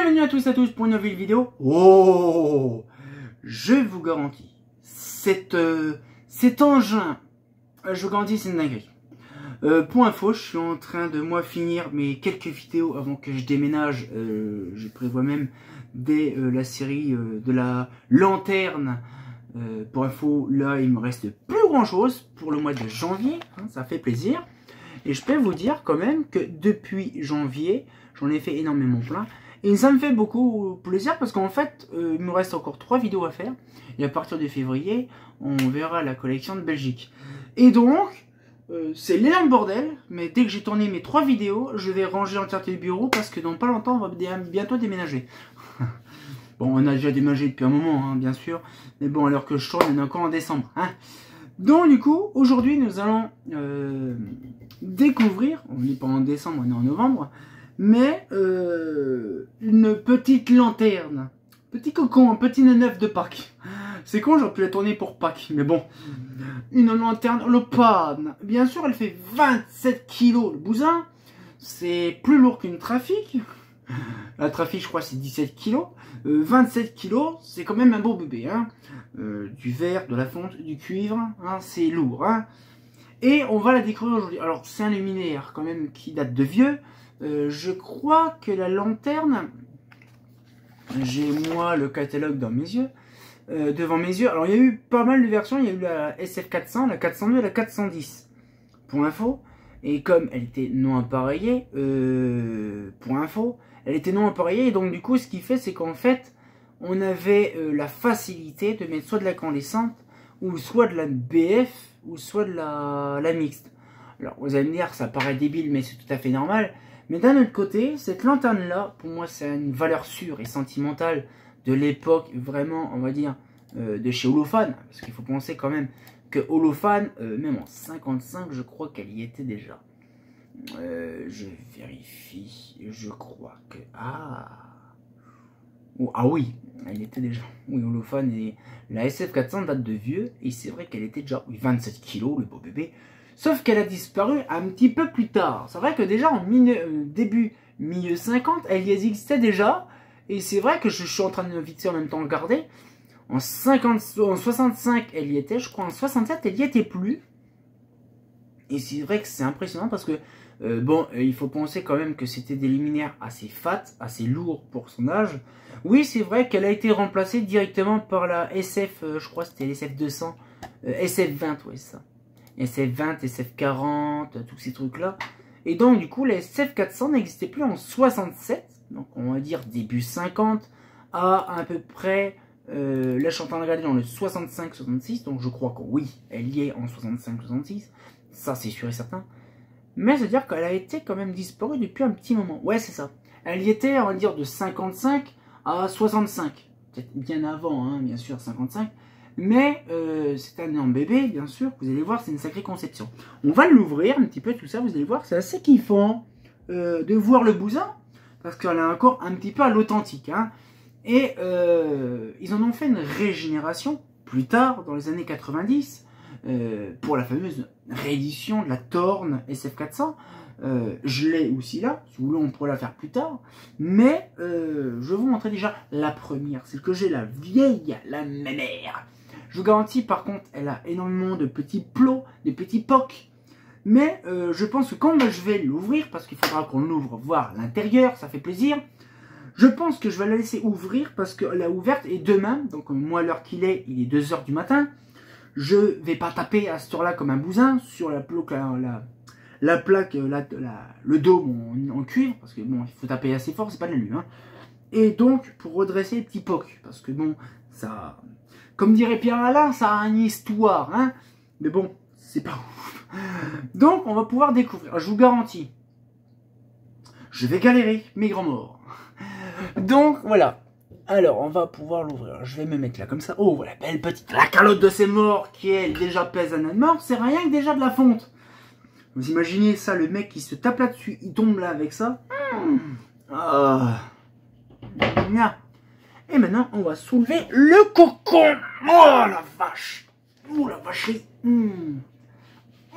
Bienvenue à tous pour une nouvelle vidéo. Oh, je vous garantis, cet engin, je vous garantis, c'est une dinguerie. Pour info, je suis en train de finir mes quelques vidéos avant que je déménage. Je prévois même dès la série de la lanterne. Pour info, là, il me reste plus grand chose pour le mois de janvier. Hein, ça fait plaisir. Et je peux vous dire quand même que depuis janvier, j'en ai fait énormément plein. Et ça me fait beaucoup plaisir parce qu'en fait, il me reste encore 3 vidéos à faire. Et à partir de février, on verra la collection de Belgique. Et donc, c'est l'énorme bordel. Mais dès que j'ai tourné mes 3 vidéos, je vais ranger l'entièreté du bureau parce que dans pas longtemps, on va bientôt déménager. Bon, on a déjà déménagé depuis un moment, hein, bien sûr. Mais bon, alors que je tourne, on est encore en décembre. Hein. Donc, du coup, aujourd'hui, nous allons découvrir, on n'est pas en décembre, on est en novembre, mais une petite lanterne. Petit cocon, un petit neuf de Pâques. C'est con, j'aurais pu la tourner pour Pâques, mais bon. Une lanterne Lopane. Bien sûr, elle fait 27 kg le bousin. C'est plus lourd qu'une trafic. La trafic, je crois, c'est 17 kg. 27 kg, c'est quand même un beau bébé. Hein. Du verre, de la fonte, du cuivre, hein, c'est lourd. Hein. Et on va la découvrir aujourd'hui. Alors, c'est un luminaire quand même qui date de vieux. Je crois que la lanterne, j'ai moi le catalogue dans mes yeux, devant mes yeux. Alors, il y a eu pas mal de versions. Il y a eu la SF400, la 402 et la 410. Pour info. Et comme elle était non appareillée, pour info, elle était non appareillée. Et donc, du coup, ce qui fait, c'est qu'en fait, on avait la facilité de mettre soit de la incandescente, ou soit de la BF, ou soit de la mixte. Alors, vous allez me dire, ça paraît débile, mais c'est tout à fait normal. Mais d'un autre côté, cette lanterne-là, pour moi, c'est une valeur sûre et sentimentale de l'époque, vraiment, on va dire, de chez Holophane. Parce qu'il faut penser quand même que Holophane, même en 55, je crois qu'elle y était déjà. Je vérifie, je crois que... Ah oui, elle était déjà... Oui, Holophane et la SF400 date de vieux, et c'est vrai qu'elle était déjà... Oui, 27 kg, le beau bébé. Sauf qu'elle a disparu un petit peu plus tard. C'est vrai que déjà en début milieu 50, elle y existait déjà. Et c'est vrai que je suis en train de vite fait en même temps regarder. En 65, elle y était. Je crois en 67, elle y était plus. Et c'est vrai que c'est impressionnant parce que, bon, il faut penser quand même que c'était des luminaires assez fat, assez lourds pour son âge. Oui, c'est vrai qu'elle a été remplacée directement par la SF, je crois que c'était l'SF200, SF20, ouais, ça. SF20, SF40, tous ces trucs-là. Et donc, du coup, la SF400 n'existait plus en 67, donc on va dire début 50, à peu près, là je suis en train de regarder dans le 65-66, donc je crois que oui, elle y est en 65-66, ça c'est sûr et certain. Mais c'est-à-dire qu'elle a été quand même disparue depuis un petit moment. Ouais, c'est ça. Elle y était, on va dire, de 55 à 65. Peut-être bien avant, hein, bien sûr, 55. Mais c'est un énorme bébé, bien sûr. Vous allez voir, c'est une sacrée conception. On va l'ouvrir un petit peu, tout ça. Vous allez voir, c'est assez kiffant de voir le bousin. Parce qu'elle est encore un petit peu à l'authentique. Hein. Et ils en ont fait une régénération plus tard, dans les années 90, pour la fameuse réédition de la Thorn SF400. Je l'ai aussi là, si vous voulez on pourrait la faire plus tard, mais je vais vous montrer déjà la première, celle que j'ai, la vieille, la mémère. Je vous garantis par contre, elle a énormément de petits plots, de petits pocs, mais je pense que quand je vais l'ouvrir, parce qu'il faudra qu'on l'ouvre, voir l'intérieur, ça fait plaisir, je pense que je vais la laisser ouvrir, parce qu'elle est ouverte, et demain, donc moi l'heure qu'il est, il est 2 h du matin, je vais pas taper à cette heure-là comme un bousin, sur la plaque, le dôme en cuivre, parce que bon, il faut taper assez fort, c'est pas de l'alu. Hein. Et donc, pour redresser les petits pocs, parce que bon, ça, comme dirait Pierre Alain, ça a une histoire, hein. Mais bon, c'est pas ouf. Donc, on va pouvoir découvrir, je vous garantis, je vais galérer, mes grands morts. Donc, voilà. Alors, on va pouvoir l'ouvrir. Je vais me mettre là, comme ça. Oh, voilà, belle petite, la calotte de ces morts, qui elle, déjà pèse un âne mort, c'est rien que déjà de la fonte. Vous imaginez ça, le mec qui se tape là-dessus, il tombe là avec ça. Ah. Et maintenant, on va soulever le cocon. Oh la vache. Oh la vacherie.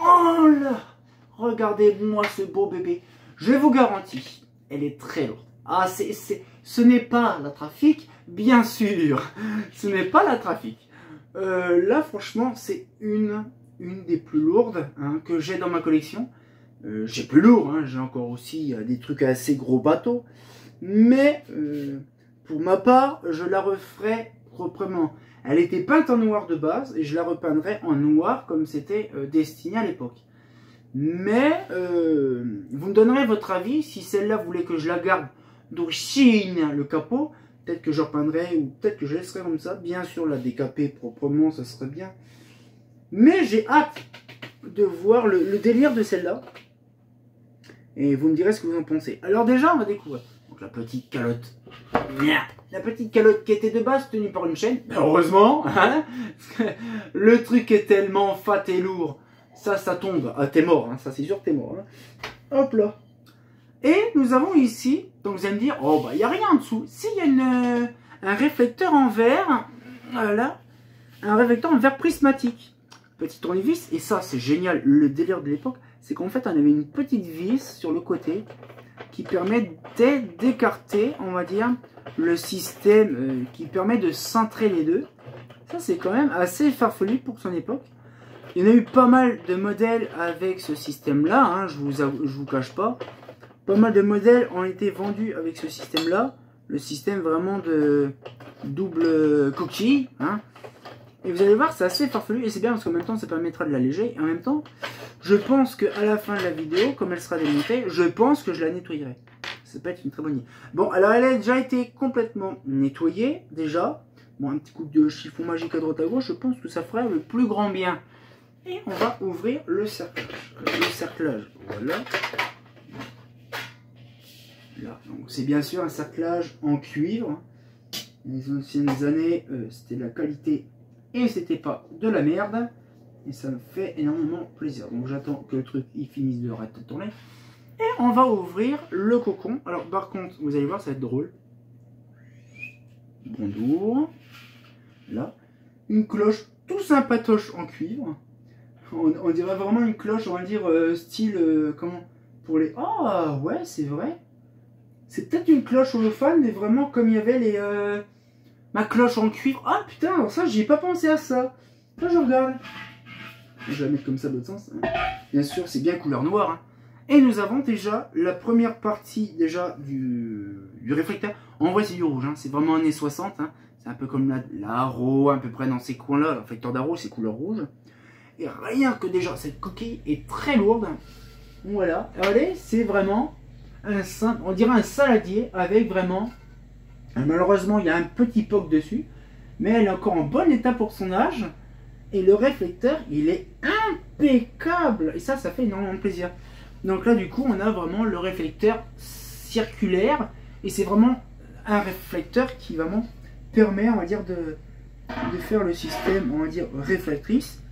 Oh là. Regardez-moi ce beau bébé. Je vous garantis, elle est très lourde. Ah, ce n'est pas la trafic, bien sûr. Ce n'est pas la trafic. Là, franchement, c'est une des plus lourdes hein, que j'ai dans ma collection. J'ai plus lourd, hein, j'ai encore aussi des trucs assez gros bateaux. Mais pour ma part, je la referai proprement. Elle était peinte en noir de base et je la repeindrai en noir comme c'était destiné à l'époque. Mais vous me donnerez votre avis si celle-là vous voulez que je la garde d'origine, le capot. Peut-être que je repeindrai ou peut-être que je laisserai comme ça. Bien sûr, la décaper proprement, ça serait bien. Mais j'ai hâte de voir le délire de celle-là. Et vous me direz ce que vous en pensez. Alors déjà, on va découvrir. Donc la petite calotte. La petite calotte qui était de base tenue par une chaîne. Heureusement. Hein, le truc est tellement fat et lourd. Ça tombe. Ah, t'es mort. Hein, ça, c'est sûr que t'es mort. Hein. Hop là. Et nous avons ici, donc vous allez me dire, oh bah il n'y a rien en dessous. Si, il y a un réflecteur en verre. Voilà. Un réflecteur en verre prismatique. Petit tournevis. Et ça, c'est génial. Le délire de l'époque, c'est qu'en fait, on avait une petite vis sur le côté qui permet d'écarter, on va dire, le système qui permet de centrer les deux. Ça, c'est quand même assez farfelu pour son époque. Il y en a eu pas mal de modèles avec ce système-là, hein, je vous cache pas. Pas mal de modèles ont été vendus avec ce système-là. Le système vraiment de double coquille. Hein. Et vous allez voir, c'est assez farfelu et c'est bien parce qu'en même temps, ça permettra de l'alléger. Et en même temps, je pense qu'à la fin de la vidéo, comme elle sera démontée, je pense que je la nettoyerai. Ça peut être une très bonne idée. Bon, alors elle a déjà été complètement nettoyée, déjà. Bon, un petit coup de chiffon magique à droite à gauche, je pense que ça ferait le plus grand bien. Et on va ouvrir le cerclage. Le cerclage, voilà. Là, donc c'est bien sûr un cerclage en cuivre. Les anciennes années, c'était de la qualité et c'était pas de la merde. Et ça me fait énormément plaisir. Donc j'attends que le truc il finisse de arrêter de tourner. Et on va ouvrir le cocon. Alors par contre, vous allez voir, ça va être drôle. Bonjour. Là, une cloche tout sympatoche en cuivre. On dirait vraiment une cloche, on va dire style, comment, pour les... Ah ouais, c'est vrai. C'est peut-être une cloche holophane, mais vraiment comme il y avait les... ma cloche en cuivre. Ah putain, alors ça, j'y ai pas pensé à ça. Là, je regarde. Je vais la mettre comme ça de l'autre sens. Hein. Bien sûr, c'est bien couleur noire. Hein. Et nous avons déjà la première partie déjà du réflecteur. En vrai, c'est du rouge. Hein. C'est vraiment années 60. Hein. C'est un peu comme l'Arrow, à peu près dans ces coins-là. Le réflecteur d'Arrow, c'est couleur rouge. Et rien que déjà, cette coquille est très lourde. Voilà. Regardez, c'est vraiment on dirait un saladier avec vraiment... Malheureusement, il y a un petit poc dessus. Mais elle est encore en bon état pour son âge. Et le réflecteur, il est impeccable. Et ça fait énormément plaisir. Donc là, du coup, on a vraiment le réflecteur circulaire. Et c'est vraiment un réflecteur qui vraiment permet, on va dire, de faire le système, on va dire, réflectrice.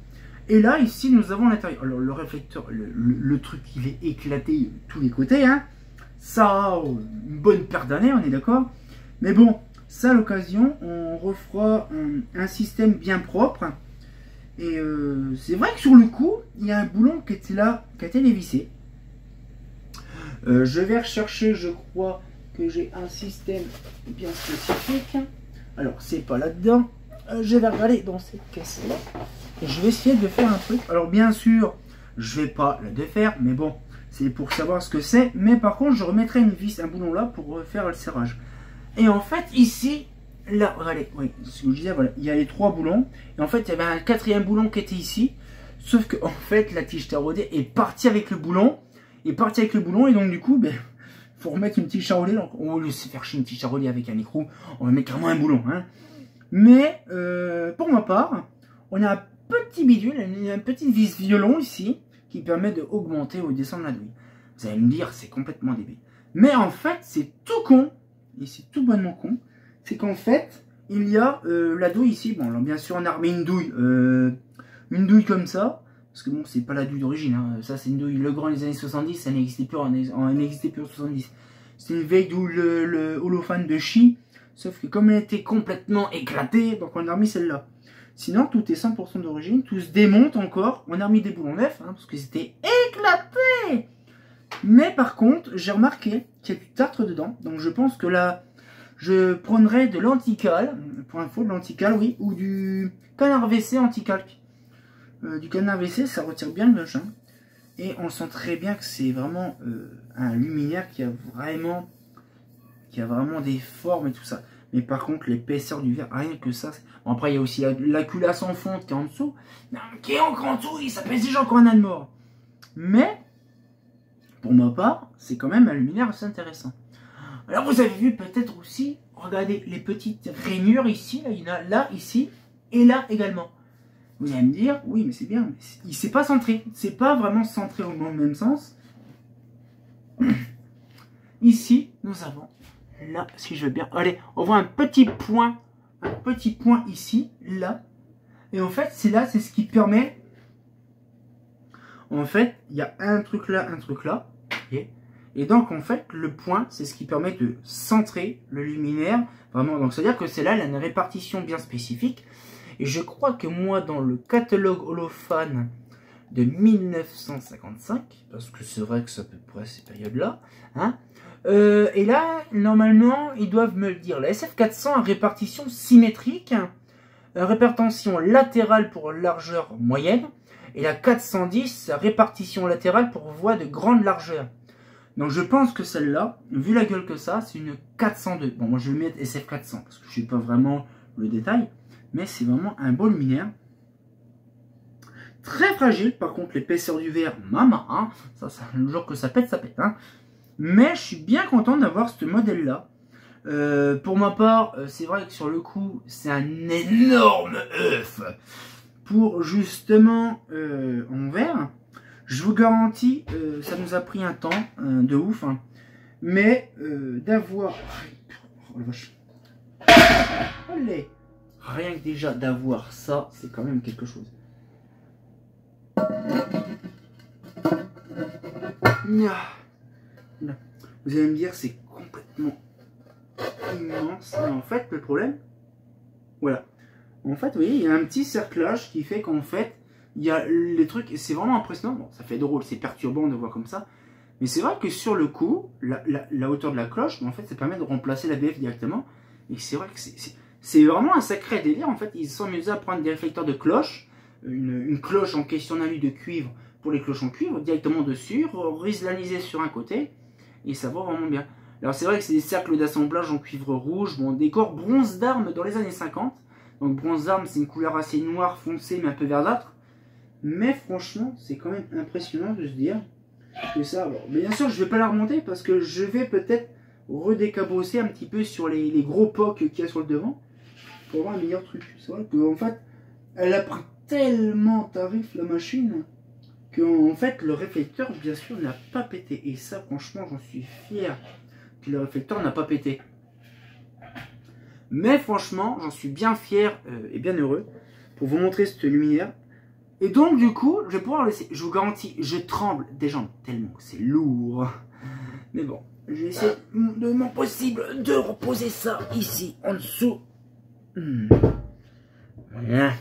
Et là, ici, nous avons l'intérieur. Alors, le réflecteur, le truc, il est éclaté de tous les côtés. Hein. Ça a une bonne paire d'années, on est d'accord. Mais bon, ça, à l'occasion, on refera un système bien propre. Et c'est vrai que sur le coup, il y a un boulon qui était là, qui a été dévissé. Je vais rechercher, je crois que j'ai un système bien spécifique. Alors, c'est pas là-dedans. Je vais regarder dans cette caisse-là. Et je vais essayer de faire un truc. Alors, bien sûr, je vais pas le défaire, mais bon, c'est pour savoir ce que c'est. Mais par contre, je remettrai une vis, un boulon là pour faire le serrage. Et en fait, ici, là, regardez, oui, ce que je disais, voilà, il y a les 3 boulons. Et en fait, il y avait un 4e boulon qui était ici. Sauf que, en fait, la tige taraudée est partie avec le boulon. Et donc, du coup, ben, faut remettre une tige charolée. Donc, on va laisser faire chier une tige charolée avec un écrou. On va mettre carrément un boulon. Hein. Mais, pour ma part, on a un petit bidule, une petite vis violon ici, qui permet d'augmenter ou de descendre la douille. Vous allez me dire, c'est complètement débile. Mais en fait, c'est tout con. Et c'est tout bonnement con. C'est qu'en fait, il y a la douille ici. Bon, alors bien sûr, on a remis une douille comme ça. Parce que bon, c'est pas la douille d'origine. Hein. Ça, c'est une douille Legrand des années 70. Ça n'existait plus en 70. C'était une vieille douille le holophane de Chi. Sauf que comme elle était complètement éclatée, donc on a remis celle-là. Sinon, tout est 100% d'origine. Tout se démonte encore. On a remis des boulons neufs. Hein, parce que c'était éclaté. Mais par contre, j'ai remarqué qu'il y a du tartre dedans. Donc je pense que là, je prendrai de l'antical. Pour info, de l'antical, oui. Ou du canard WC anti-calque. Du canard WC, ça retire bien le moche. Hein. Et on sent très bien que c'est vraiment un luminaire qui a vraiment des formes et tout ça. Mais par contre, l'épaisseur du verre, rien que ça. Bon, après, il y a aussi la culasse en fonte qui est en dessous. Qui est encore en dessous, ça pèse déjà encore un âne mort. Mais, pour ma part, c'est quand même un luminaire assez intéressant. Alors, vous avez vu peut-être aussi, regardez les petites rainures ici. Là, il y en a là, ici, et là également. Vous allez me dire, oui, mais c'est bien. Mais il s'est pas centré. C'est pas vraiment centré dans le même sens. Ici, nous avons, là, si je veux bien. Allez, on voit un petit point ici, là. Et en fait, c'est là, c'est ce qui permet. En fait, il y a un truc là. Okay. Et donc, en fait, le point, c'est ce qui permet de centrer le luminaire. Vraiment, donc, c'est-à-dire que c'est là, il a une répartition bien spécifique. Et je crois que moi, dans le catalogue Holophane de 1955, parce que c'est vrai que c'est à peu près ces périodes-là, hein, et là, normalement, ils doivent me le dire. La SF400 a répartition symétrique, répartition latérale pour largeur moyenne, et la 410 a répartition latérale pour voie de grande largeur. Donc je pense que celle-là, vu la gueule que ça, c'est une 402. Bon, moi je vais mettre SF400, parce que je ne sais pas vraiment le détail, mais c'est vraiment un beau luminaire. Très fragile, par contre l'épaisseur du verre, maman, hein, ça, le jour que ça pète, hein. Mais je suis bien content d'avoir ce modèle-là. Pour ma part, c'est vrai que sur le coup, c'est un énorme œuf pour justement en verre. Je vous garantis, ça nous a pris un temps de ouf, hein. Mais d'avoir... Oh la vache. Allez. Rien que déjà d'avoir ça, c'est quand même quelque chose. Vous allez me dire, c'est complètement immense. Et en fait, le problème, voilà. En fait, vous voyez, il y a un petit cerclage qui fait qu'en fait, il y a les trucs, et c'est vraiment impressionnant. Bon, ça fait drôle, c'est perturbant de voir comme ça. Mais c'est vrai que sur le coup, la hauteur de la cloche, en fait, ça permet de remplacer la BF directement. Et c'est vrai que c'est vraiment un sacré délire. En fait, ils sont amusés à prendre des réflecteurs de cloche, une cloche en question d'alu de cuivre pour les cloches en cuivre, directement dessus, rislaniser sur un côté, et ça va vraiment bien. Alors c'est vrai que c'est des cercles d'assemblage en cuivre rouge, bon, décor bronze d'armes dans les années 50. Donc bronze d'armes, c'est une couleur assez noire foncée, mais un peu verdâtre. Mais franchement, c'est quand même impressionnant de se dire que ça... Bon, bien sûr, je ne vais pas la remonter parce que je vais peut-être redécabosser un petit peu sur les gros pocs qu'il y a sur le devant pour avoir un meilleur truc. C'est vrai qu'en fait, elle a pris tellement tarif la machine qu'en fait, le réflecteur, bien sûr, n'a pas pété. Et ça, franchement, j'en suis fier que le réflecteur n'a pas pété. Mais franchement, j'en suis bien fier et bien heureux pour vous montrer cette luminaire. Et donc, du coup, je vais pouvoir laisser. Je vous garantis, je tremble des jambes tellement que c'est lourd. Mais bon, je vais essayer de mon possible de reposer ça ici, en dessous. Voilà.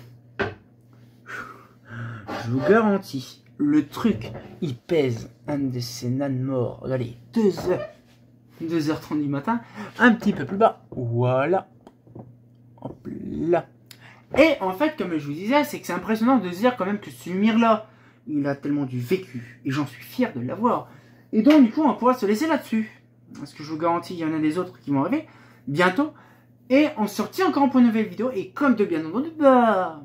Je vous garantis, le truc, il pèse un de ces nanes morts. Regardez, 2h30 du matin, un petit peu plus bas. Voilà. Hop là. Et en fait, comme je vous disais, c'est que c'est impressionnant de se dire quand même que ce lumière-là, il a tellement du vécu. Et j'en suis fier de l'avoir. Et donc, du coup, on pourra se laisser là-dessus. Parce que je vous garantis, il y en a des autres qui vont arriver bientôt. Et on se retient encore pour une nouvelle vidéo. Et comme de bien entendu, bah...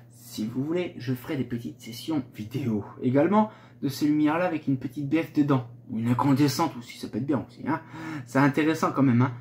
si vous voulez, je ferai des petites sessions vidéo également de ces lumières-là avec une petite BF dedans. Ou une incandescente aussi, ça peut être bien aussi. Hein. C'est intéressant quand même. Hein.